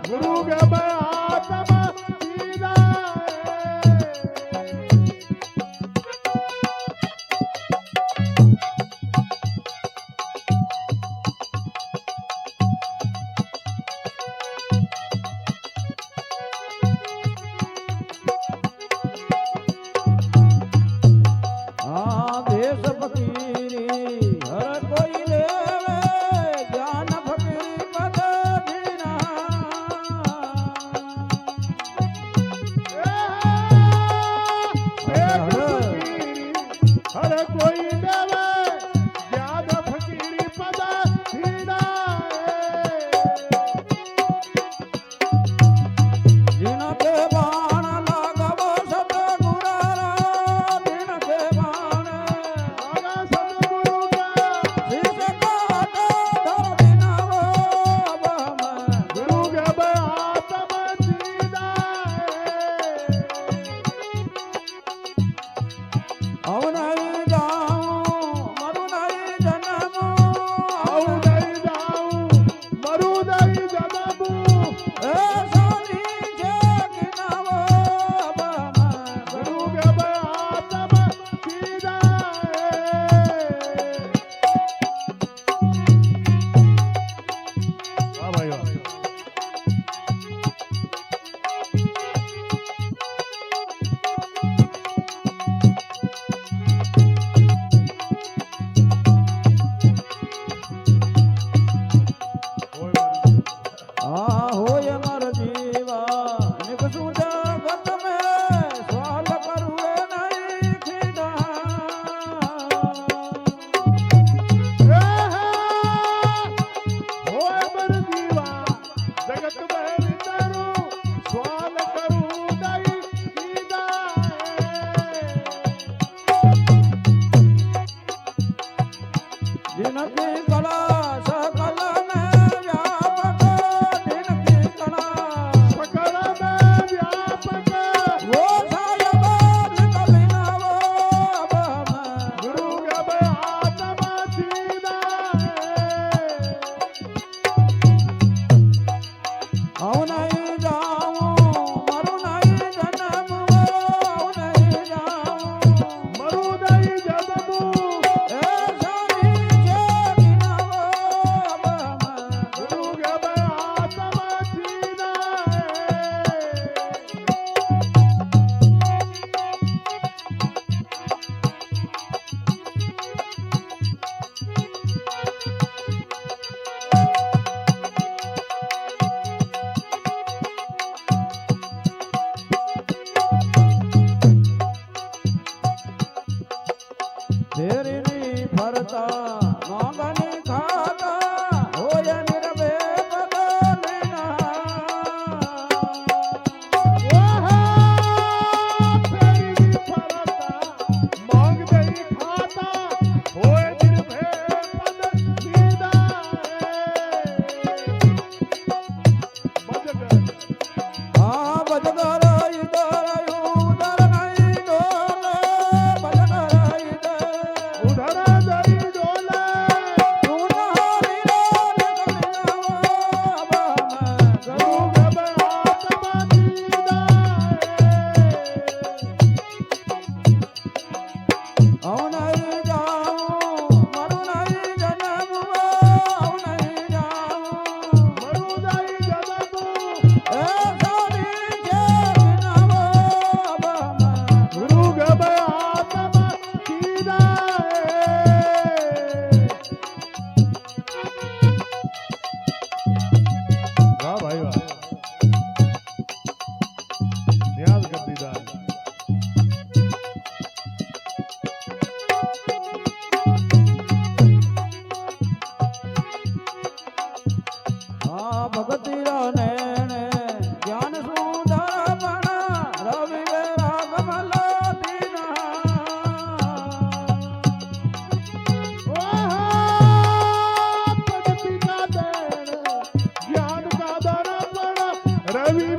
गुरु के आत्मा सीधा देश फकीरी हर कोई लेवे ज्ञान फकीरी पद दीना हर कोई लेवे ज्ञान फकीरी पद दीना जिनके बाण लागवो सतगुरारा जिनके बाण आगा सतगुरु का शीश काट धर दिनावो बम गुरु के आत्मा सीधा औ नहीं जाऊं मरु नहीं जन्मो आऊ नहीं जाऊं मरू नहीं जन्मू ए सोनी जगिनावो बम गुरु के आत्मा सीधा वाह भाई वाह होय मर जीवा निकसू जगत में सवाल करुए नहीं खिदा होय मर जीवा जगत में विचारू सवाल करू नहीं सीधा जिनकी कला सकल में व्यापक जिनकी कला सकल में व्यापक वो सायब निकलिना वो बम गुरु के आत्मा सीधा औ नहीं जाऊं मरु नहीं जन्म औ नहीं जाऊं मरू नहीं जन्मू ए सोनी जगिनावो बम गुरु के आत्मा सीधा तेरी नी फरता मांगनी खाता होय निर्भय बदलिना तेरी फरता मांग दई खाता होए निर्भय पद सीधा हाँ बजगर इधर उधर नहीं डोले बजगर इधर उधर दई डोले तू नहारी रे निकलिना बम गुरु के आत्मा सीधा औ नहीं जाऊं मरु नहीं जन्म औ नहीं जाऊं मरू नहीं जन्मू ए सोनी जगिनावो बम गुरु के आत्मा सीधा वाह भाई वाह न्याज कर दीदा हाँ भगति नैने ज्ञान सुंदर बना रवि राग मलदीना प्रगति का देन ज्ञान का दर्पण रवि